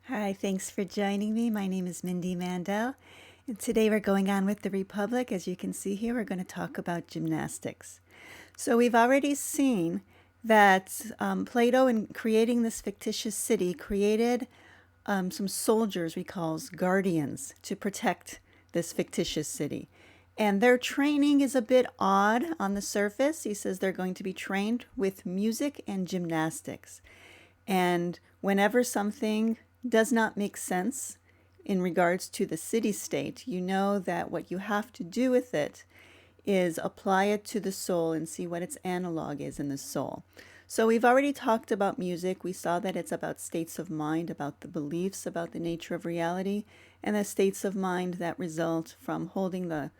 Hi, thanks for joining me. My name is Mindy Mandell, and today we're going on with the Republic. As you can see here, we're going to talk about gymnastics. So we've already seen that Plato, in creating this fictitious city, created some soldiers, he calls guardians, to protect this fictitious city. And their training is a bit odd on the surface. He says they're going to be trained with music and gymnastics. And whenever something does not make sense in regards to the city state, you know that what you have to do with it is apply it to the soul and see what its analog is in the soul. So we've already talked about music. We saw that it's about states of mind, about the beliefs, about the nature of reality, and the states of mind that result from holding the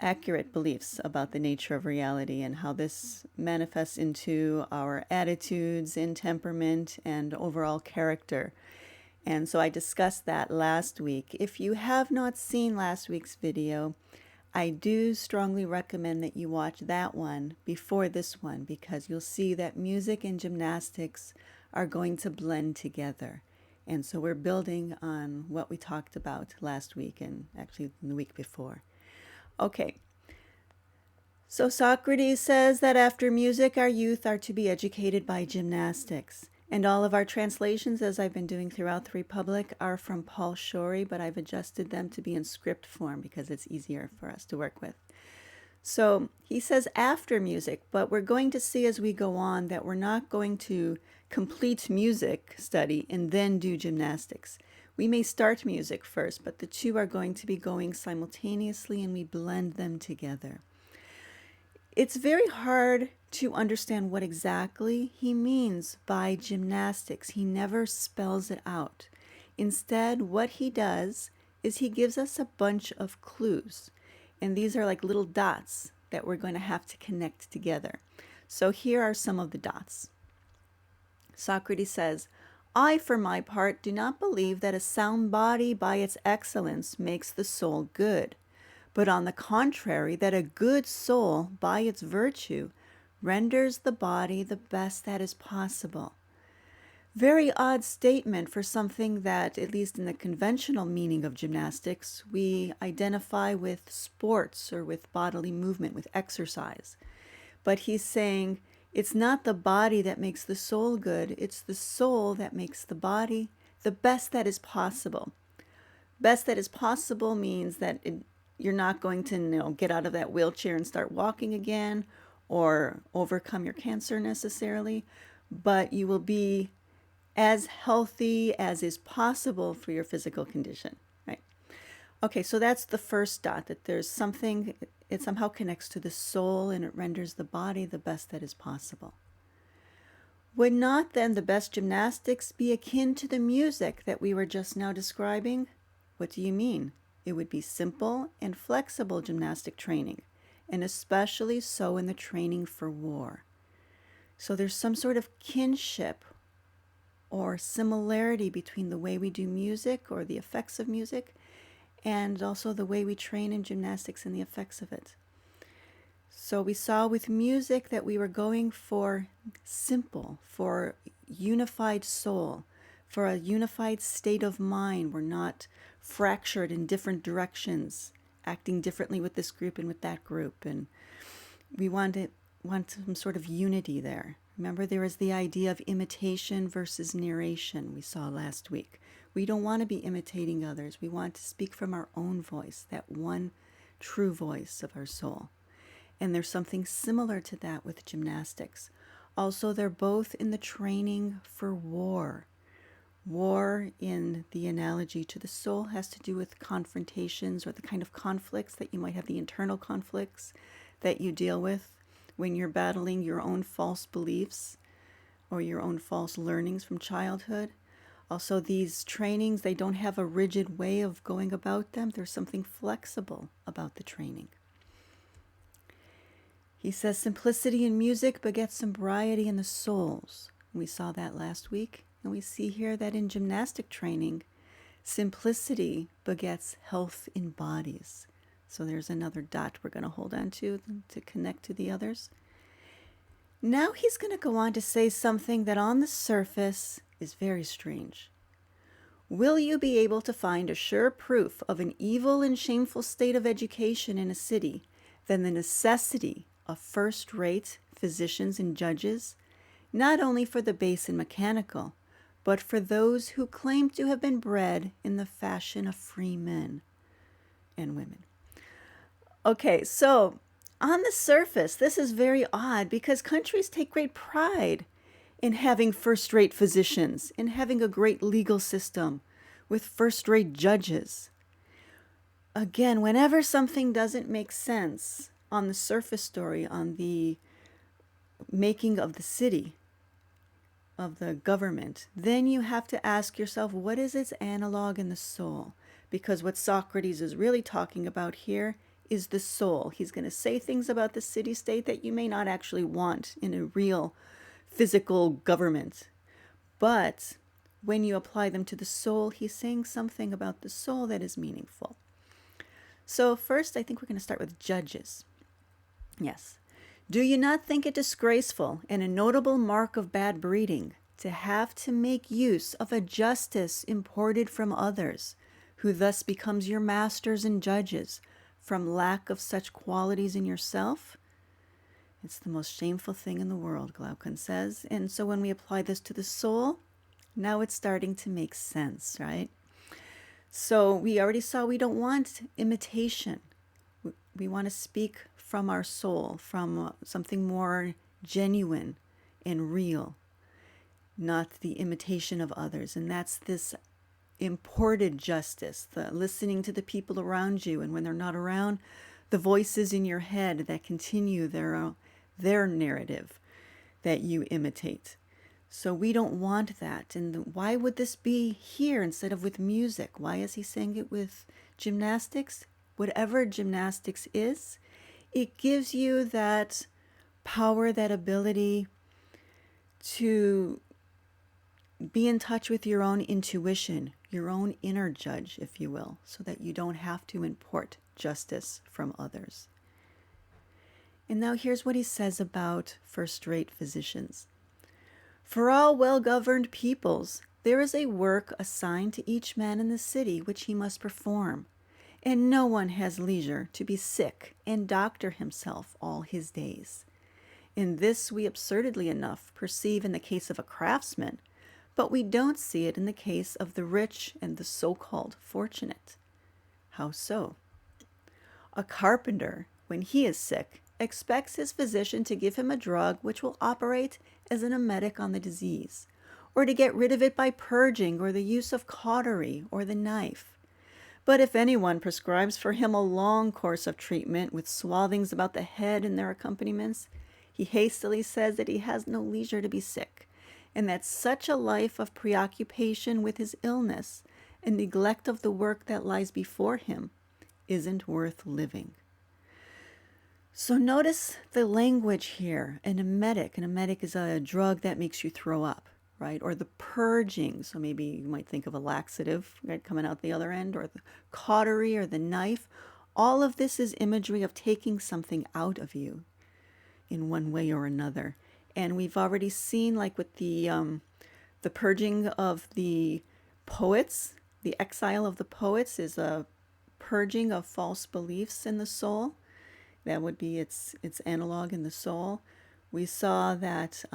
accurate beliefs about the nature of reality and how this manifests into our attitudes and temperament and overall character. And so I discussed that last week. If you have not seen last week's video, I do strongly recommend that you watch that one before this one, because you'll see that music and gymnastics are going to blend together. And so we're building on what we talked about last week and actually the week before. Okay, so Socrates says that after music, our youth are to be educated by gymnastics. And all of our translations, as I've been doing throughout the Republic, are from Paul Shorey, but I've adjusted them to be in script form because it's easier for us to work with. So he says after music, but we're going to see as we go on that we're not going to complete music study and then do gymnastics. We may start music first, but the two are going to be going simultaneously and we blend them together. It's very hard to understand what exactly he means by gymnastics. He never spells it out. Instead, what he does is he gives us a bunch of clues. And these are like little dots that we're going to have to connect together. So here are some of the dots. Socrates says, I, for my part, do not believe that a sound body by its excellence makes the soul good, but on the contrary, that a good soul by its virtue renders the body the best that is possible. Very odd statement for something that, at least in the conventional meaning of gymnastics, we identify with sports or with bodily movement, with exercise. But he's saying it's not the body that makes the soul good, it's the soul that makes the body the best that is possible. Best that is possible means that you're not going to get out of that wheelchair and start walking again or overcome your cancer necessarily, but you will be as healthy as is possible for your physical condition, right? Okay, so that's the first dot, that there's something, it somehow connects to the soul and it renders the body the best that is possible. Would not then the best gymnastics be akin to the music that we were just now describing? What do you mean? It would be simple and flexible gymnastic training, and especially so in the training for war. So there's some sort of kinship or similarity between the way we do music or the effects of music and also the way we train in gymnastics and the effects of it. So we saw with music that we were going for simple, for unified soul, for a unified state of mind. We're not fractured in different directions, acting differently with this group and with that group. And we want some sort of unity there. Remember, there is the idea of imitation versus narration we saw last week. We don't want to be imitating others. We want to speak from our own voice, that one true voice of our soul. And there's something similar to that with gymnastics. Also, they're both in the training for war. War, in the analogy to the soul, has to do with confrontations or the kind of conflicts that you might have, the internal conflicts that you deal with when you're battling your own false beliefs or your own false learnings from childhood. Also, these trainings, they don't have a rigid way of going about them. There's something flexible about the training. He says simplicity in music begets sobriety in the souls. We saw that last week. And we see here that in gymnastic training, simplicity begets health in bodies. So there's another dot we're going to hold on to connect to the others. Now he's going to go on to say something that on the surface is very strange. Will you be able to find a sure proof of an evil and shameful state of education in a city than the necessity of first-rate physicians and judges, not only for the base and mechanical, but for those who claim to have been bred in the fashion of free men and women? Okay, so on the surface, this is very odd because countries take great pride in having first-rate physicians, in having a great legal system with first-rate judges. Again, whenever something doesn't make sense on the surface story, on the making of the city, of the government, then you have to ask yourself, what is its analog in the soul? Because what Socrates is really talking about here is the soul. He's going to say things about the city-state that you may not actually want in a real physical government. But when you apply them to the soul, he's saying something about the soul that is meaningful. So first, I think we're going to start with judges. Yes. Do you not think it disgraceful and a notable mark of bad breeding to have to make use of a justice imported from others, who thus becomes your masters and judges from lack of such qualities in yourself? It's the most shameful thing in the world, Gloucon says. And so when we apply this to the soul, now it's starting to make sense, right? So we already saw we don't want imitation. We want to speak from our soul, from something more genuine and real, not the imitation of others. And that's this imported justice, the listening to the people around you, and when they're not around, the voices in your head that continue their narrative that you imitate. So we don't want that. And why would this be here instead of with music? Why is he saying it with gymnastics? Whatever gymnastics is, it gives you that power, that ability to be in touch with your own intuition, your own inner judge, if you will, so that you don't have to import justice from others. And now here's what he says about first-rate physicians. For all well-governed peoples, there is a work assigned to each man in the city which he must perform, and no one has leisure to be sick and doctor himself all his days. In this we absurdly enough perceive in the case of a craftsman, but we don't see it in the case of the rich and the so-called fortunate. How so? A carpenter, when he is sick, expects his physician to give him a drug which will operate as an emetic on the disease, or to get rid of it by purging or the use of cautery or the knife. But if anyone prescribes for him a long course of treatment with swathings about the head and their accompaniments, he hastily says that he has no leisure to be sick, and that such a life of preoccupation with his illness and neglect of the work that lies before him isn't worth living. So notice the language here. An emetic. An emetic is a drug that makes you throw up, right? Or the purging. So maybe you might think of a laxative, right, coming out the other end, or the cautery or the knife. All of this is imagery of taking something out of you in one way or another. And we've already seen, like with the purging of the poets, the exile of the poets is a purging of false beliefs in the soul. That would be its analog in the soul. We saw that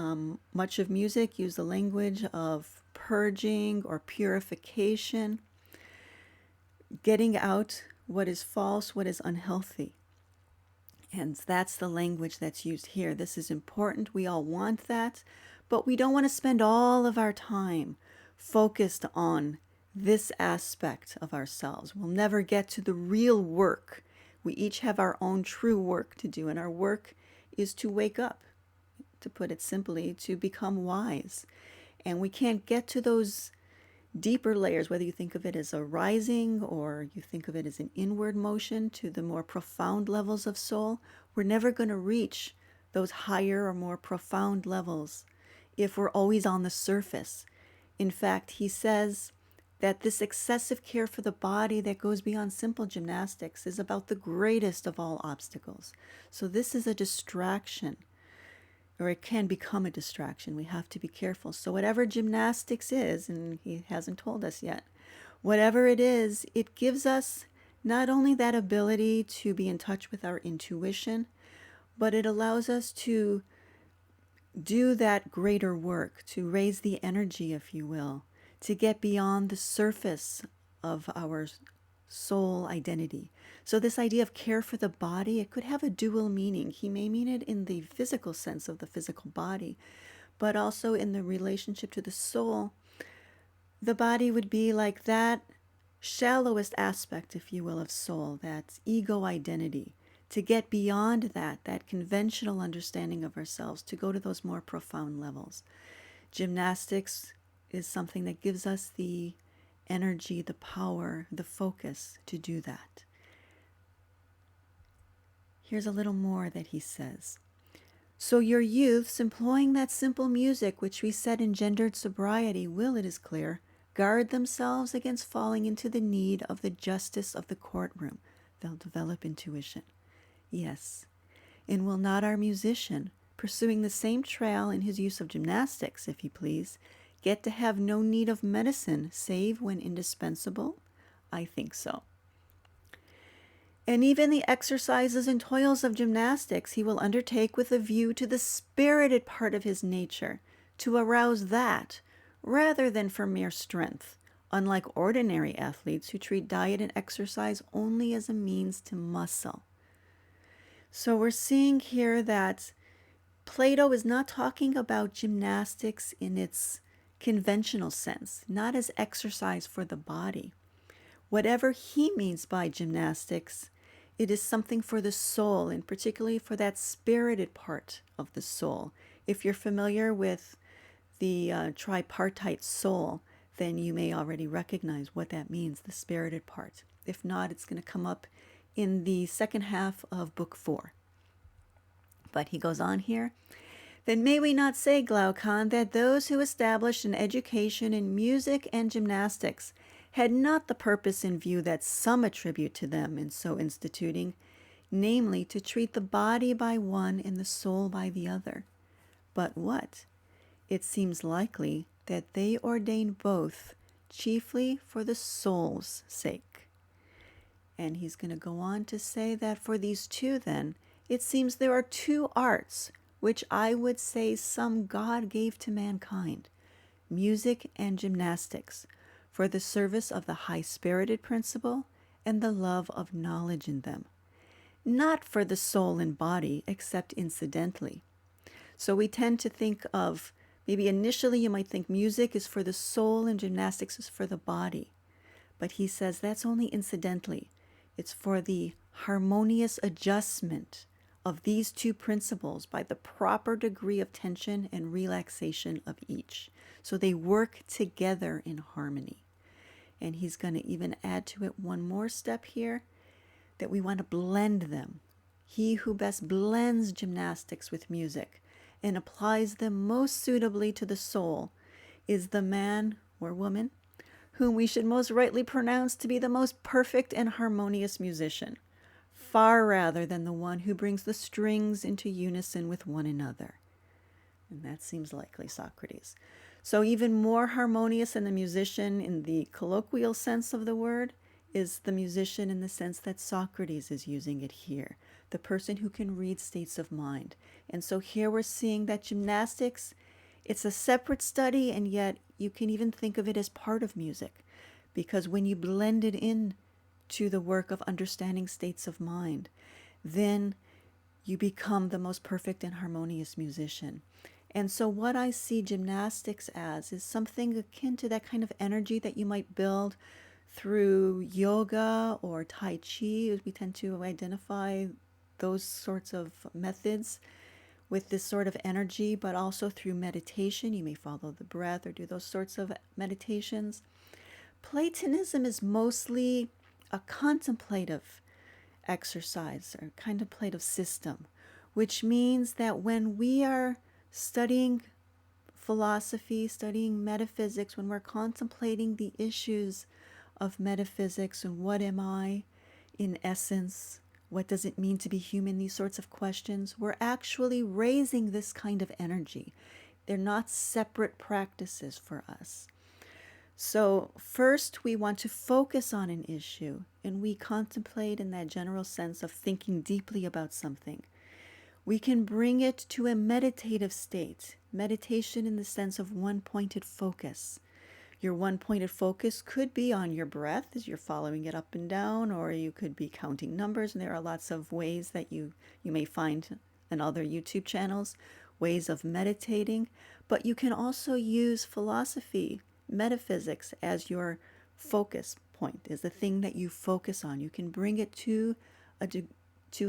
much of music used the language of purging or purification, getting out what is false, what is unhealthy. And that's the language that's used here. This is important. We all want that, but we don't want to spend all of our time focused on this aspect of ourselves. We'll never get to the real work. We each have our own true work to do, and our work is to wake up, to put it simply, to become wise. And we can't get to those deeper layers, whether you think of it as a rising or you think of it as an inward motion to the more profound levels of soul. We're never going to reach those higher or more profound levels if we're always on the surface. In fact, he says that this excessive care for the body that goes beyond simple gymnastics is about the greatest of all obstacles. So this is a distraction, or it can become a distraction. We have to be careful. So whatever gymnastics is, and he hasn't told us yet, Whatever it is, it gives us not only that ability to be in touch with our intuition, but it allows us to do that greater work, to raise the energy, if you will, to get beyond the surface of our soul identity. So this idea of care for the body, it could have a dual meaning. He may mean it in the physical sense of the physical body, but also in the relationship to the soul. The body would be like that shallowest aspect, if you will, of soul, that ego identity. To get beyond that conventional understanding of ourselves, to go to those more profound levels. Gymnastics is something that gives us the energy, the power, the focus to do that. Here's a little more that he says. So your youths, employing that simple music which we said engendered sobriety, will, it is clear, guard themselves against falling into the need of the justice of the courtroom. They'll develop intuition. Yes. And will not our musician, pursuing the same trail in his use of gymnastics, if he please, get to have no need of medicine save when indispensable? I think so. And even the exercises and toils of gymnastics he will undertake with a view to the spirited part of his nature, to arouse that, rather than for mere strength, unlike ordinary athletes who treat diet and exercise only as a means to muscle. So we're seeing here that Plato is not talking about gymnastics in its conventional sense, not as exercise for the body. Whatever he means by gymnastics, it is something for the soul, and particularly for that spirited part of the soul. If you're familiar with the tripartite soul, then you may already recognize what that means, the spirited part. If not, it's going to come up in the second half of Book 4. But he goes on here. Then may we not say, Glaucon, that those who established an education in music and gymnastics had not the purpose in view that some attribute to them in so instituting, namely to treat the body by one and the soul by the other. But what? It seems likely that they ordain both, chiefly for the soul's sake. And he's going to go on to say that for these two, then, it seems there are two arts which I would say some God gave to mankind, music and gymnastics, for the service of the high-spirited principle and the love of knowledge in them, not for the soul and body, except incidentally. So we tend to think of, maybe initially you might think music is for the soul and gymnastics is for the body. But he says that's only incidentally. It's for the harmonious adjustment of these two principles by the proper degree of tension and relaxation of each. So they work together in harmony. And he's going to even add to it one more step here, that we want to blend them. He who best blends gymnastics with music and applies them most suitably to the soul is the man or woman whom we should most rightly pronounce to be the most perfect and harmonious musician, far rather than the one who brings the strings into unison with one another. And that seems likely Socrates. So even more harmonious than the musician in the colloquial sense of the word is the musician in the sense that Socrates is using it here, the person who can read states of mind. And so here we're seeing that gymnastics, it's a separate study, and yet you can even think of it as part of music, because when you blend it in to the work of understanding states of mind, then you become the most perfect and harmonious musician. And so what I see gymnastics as is something akin to that kind of energy that you might build through yoga or Tai Chi. We tend to identify those sorts of methods with this sort of energy, but also through meditation. You may follow the breath or do those sorts of meditations. Platonism is mostly a contemplative exercise or contemplative system, which means that when we are studying philosophy, studying metaphysics, when we're contemplating the issues of metaphysics and what am I in essence, what does it mean to be human, these sorts of questions, we're actually raising this kind of energy. They're not separate practices for us. So, first, we want to focus on an issue, and we contemplate in that general sense of thinking deeply about something. We can bring it to a meditative state, meditation in the sense of one pointed focus. Your one pointed focus could be on your breath as you're following it up and down, or you could be counting numbers, and there are lots of ways that you may find in other YouTube channels, ways of meditating. But you can also use philosophy, metaphysics as your focus point, is the thing that you focus on. You can bring it to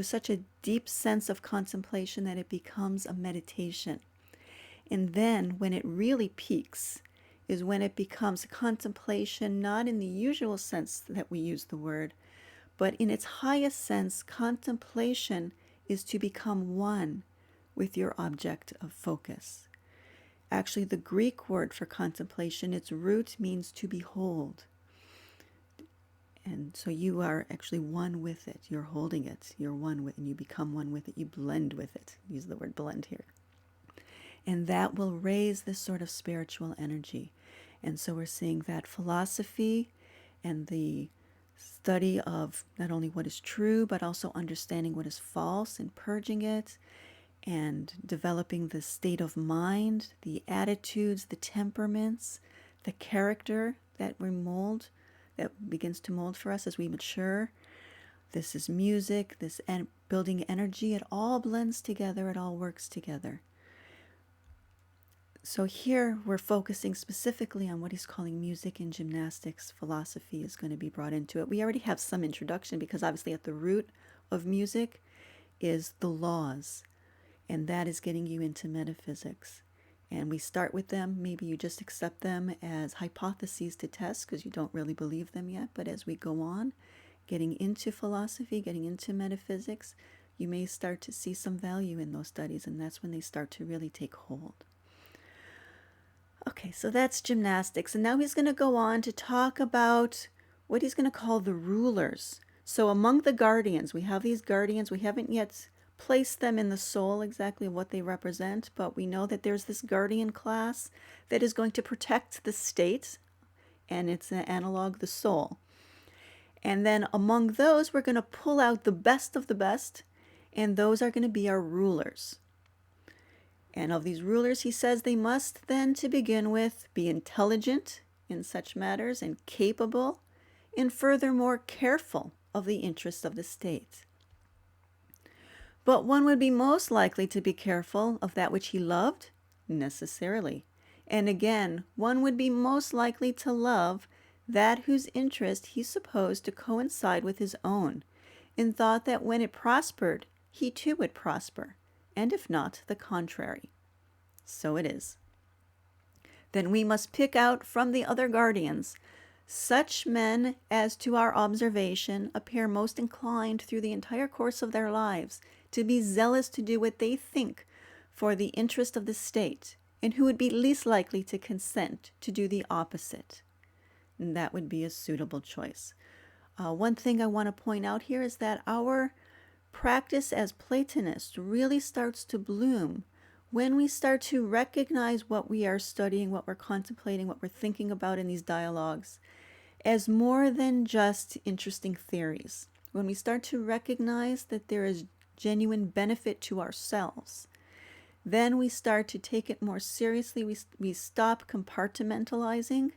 such a deep sense of contemplation that it becomes a meditation. And then when it really peaks is when it becomes contemplation, not in the usual sense that we use the word, but in its highest sense, contemplation is to become one with your object of focus. Actually, the Greek word for contemplation, its root means to behold. And so you are actually one with it. You're holding it. You're one with, and you become one with it. You blend with it. Use the word blend here. And that will raise this sort of spiritual energy. And so we're seeing that philosophy and the study of not only what is true, but also understanding what is false and purging it, and developing the state of mind, the attitudes, the temperaments, the character that we mold, that begins to mold for us as we mature. This is music, this building energy. It all blends together. It all works together. So here we're focusing specifically on what he's calling music and gymnastics. Philosophy is going to be brought into it. We already have some introduction because obviously at the root of music is the laws, and that is getting you into metaphysics. And we start with them. Maybe you just accept them as hypotheses to test because you don't really believe them yet. But as we go on, getting into philosophy, getting into metaphysics, you may start to see some value in those studies, and that's when they start to really take hold. Okay, so that's gymnastics. And now he's going to go on to talk about what he's going to call the rulers. So among the guardians, we have these guardians. We haven't yet placed them in the soul exactly what they represent, but we know that there's this guardian class that is going to protect the state, and it's an analog, the soul. And then among those, we're going to pull out the best of the best, and those are going to be our rulers. And of these rulers, he says they must then, to begin with, be intelligent in such matters and capable, and furthermore careful of the interests of the state. But one would be most likely to be careful of that which he loved? Necessarily. And again, one would be most likely to love that whose interest he supposed to coincide with his own, in thought that when it prospered, he too would prosper, and if not, the contrary. So it is. Then we must pick out from the other guardians such men as to our observation appear most inclined through the entire course of their lives to be zealous to do what they think for the interest of the state, and who would be least likely to consent to do the opposite. And that would be a suitable choice. One thing I want to point out here is that our practice as Platonists really starts to bloom when we start to recognize what we are studying, what we're contemplating, what we're thinking about in these dialogues as more than just interesting theories. When we start to recognize that there is genuine benefit to ourselves, then we start to take it more seriously. We stop compartmentalizing.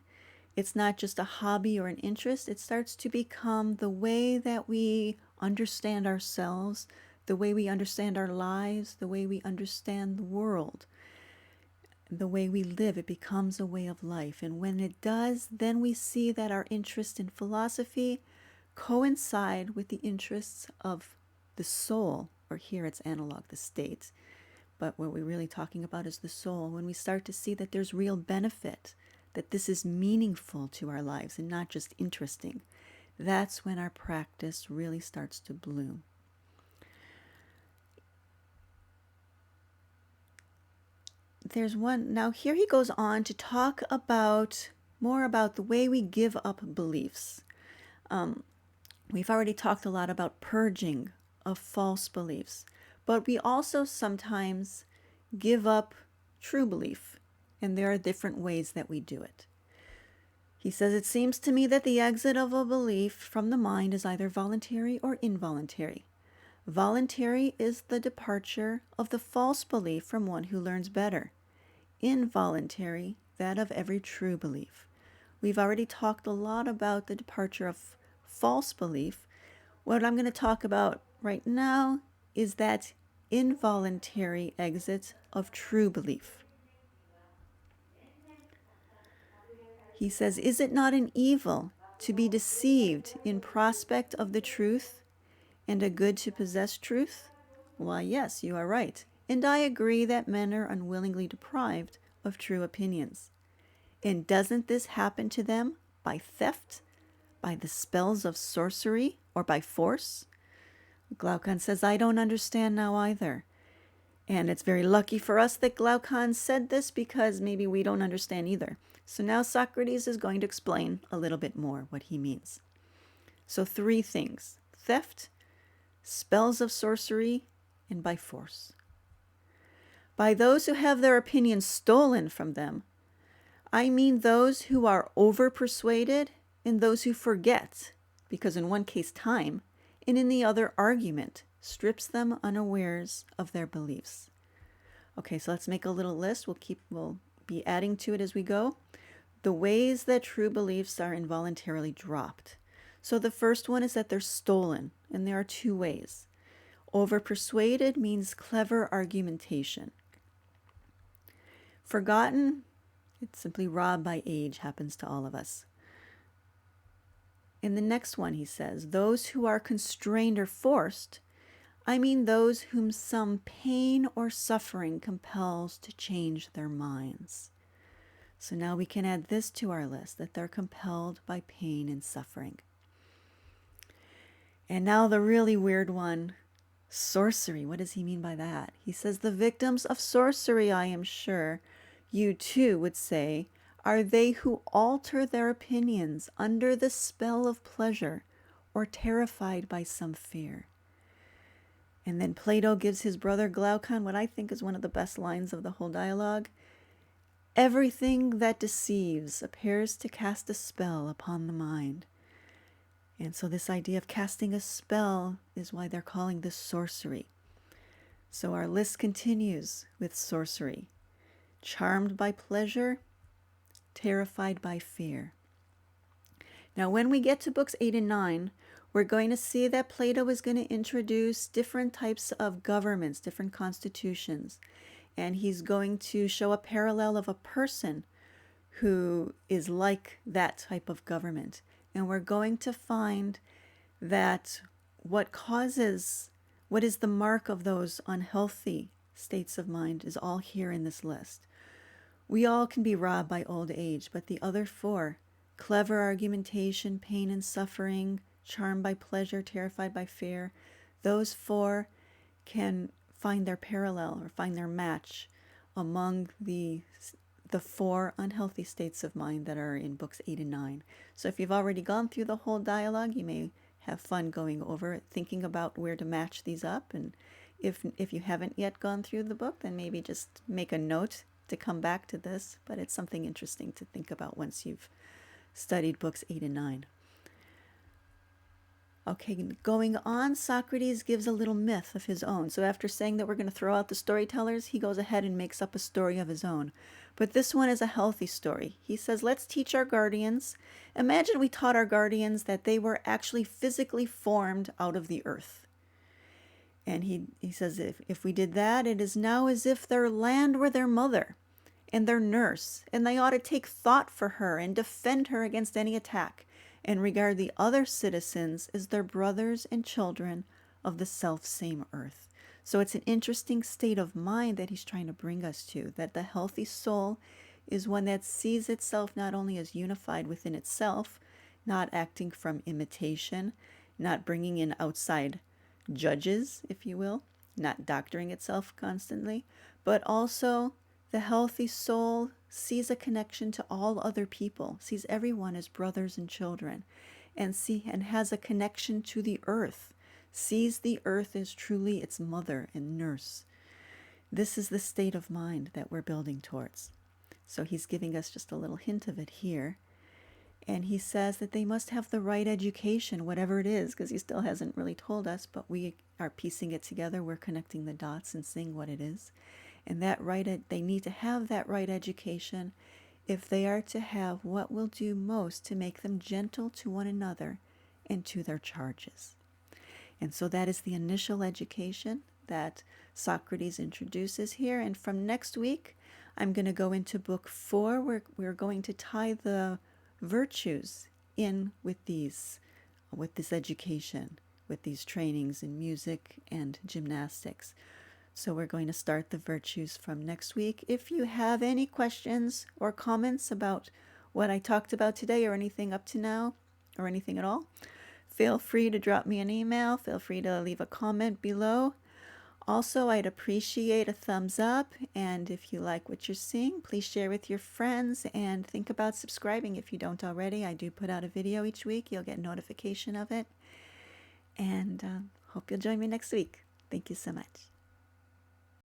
It's not just a hobby or an interest. It starts to become the way that we understand ourselves, the way we understand our lives, the way we understand the world, the way we live. It becomes a way of life. And when it does, then we see that our interests in philosophy coincide with the interests of the soul, or here it's analog, the state. But what we're really talking about is the soul. When we start to see that there's real benefit, that this is meaningful to our lives and not just interesting, that's when our practice really starts to bloom. There's one, now here he goes on to talk about more about the way we give up beliefs. We've already talked a lot about purging of false beliefs, but we also sometimes give up true belief, and there are different ways that we do it. He says, it seems to me that the exit of a belief from the mind is either voluntary or involuntary. Voluntary is the departure of the false belief from one who learns better. Involuntary, that of every true belief. We've already talked a lot about the departure of false belief. What I'm going to talk about right now is that involuntary exit of true belief. He says, is it not an evil to be deceived in prospect of the truth, and a good to possess truth? Why, yes, you are right, and I agree that men are unwillingly deprived of true opinions. And doesn't this happen to them by theft, by the spells of sorcery, or by force? Glaucon says, I don't understand now either. And it's very lucky for us that Gloucon said this, because maybe we don't understand either. So now Socrates is going to explain a little bit more what he means. So 3 things: theft, spells of sorcery, and by force. By those who have their opinions stolen from them, I mean those who are over-persuaded and those who forget, because in one case time, and in the other argument, strips them unawares of their beliefs. Okay, so let's make a little list. We'll be adding to it as we go. The ways that true beliefs are involuntarily dropped. So the first one is that they're stolen, and there are 2 ways. Over-persuaded means clever argumentation. Forgotten, it's simply robbed by age, happens to all of us. In the next one, he says, those who are constrained or forced, I mean those whom some pain or suffering compels to change their minds. So now we can add this to our list, that they're compelled by pain and suffering. And now the really weird one, sorcery. What does he mean by that? He says, the victims of sorcery, I am sure, you too would say, are they who alter their opinions under the spell of pleasure or terrified by some fear. And then Plato gives his brother Glaucon what I think is one of the best lines of the whole dialogue. Everything that deceives appears to cast a spell upon the mind. And so this idea of casting a spell is why they're calling this sorcery. So our list continues with sorcery. Charmed by pleasure, terrified by fear. Now when we get to books 8 and 9, we're going to see that Plato is going to introduce different types of governments, different constitutions. And he's going to show a parallel of a person who is like that type of government. And we're going to find that what is the mark of those unhealthy states of mind is all here in this list. We all can be robbed by old age, but the other 4, clever argumentation, pain and suffering, charmed by pleasure, terrified by fear, those 4 can find their parallel or find their match among the 4 unhealthy states of mind that are in books 8 and 9. So if you've already gone through the whole dialogue, you may have fun going over it, thinking about where to match these up. And if you haven't yet gone through the book, then maybe just make a note to come back to this. But it's something interesting to think about once you've studied books 8 and 9. Okay, going on, Socrates gives a little myth of his own. So after saying that we're going to throw out the storytellers, he goes ahead and makes up a story of his own. But this one is a healthy story. He says, let's teach our guardians. Imagine we taught our guardians that they were actually physically formed out of the earth. And he says, if we did that, it is now as if their land were their mother and their nurse, and they ought to take thought for her and defend her against any attack, and regard the other citizens as their brothers and children of the self-same earth. So it's an interesting state of mind that he's trying to bring us to, that the healthy soul is one that sees itself not only as unified within itself, not acting from imitation, not bringing in outside judges, if you will, not doctoring itself constantly, but also the healthy soul sees a connection to all other people, sees everyone as brothers and children, and has a connection to the earth, sees the earth as truly its mother and nurse. This is the state of mind that we're building towards. So he's giving us just a little hint of it here. And he says that they must have the right education, whatever it is, because he still hasn't really told us, but we are piecing it together. We're connecting the dots and seeing what it is. And they need to have that right education if they are to have what will do most to make them gentle to one another and to their charges. And so that is the initial education that Socrates introduces here. And from next week, I'm going to go into book 4. We're going to tie the virtues in with this education, with these trainings in music and gymnastics. So we're going to start the virtues from next week. If you have any questions or comments about what I talked about today or anything up to now or anything at all, feel free to drop me an email. Feel free to leave a comment below. Also, I'd appreciate a thumbs up, and if you like what you're seeing, please share with your friends and think about subscribing if you don't already. I do put out a video each week. You'll get notification of it. And hope you'll join me next week. Thank you so much.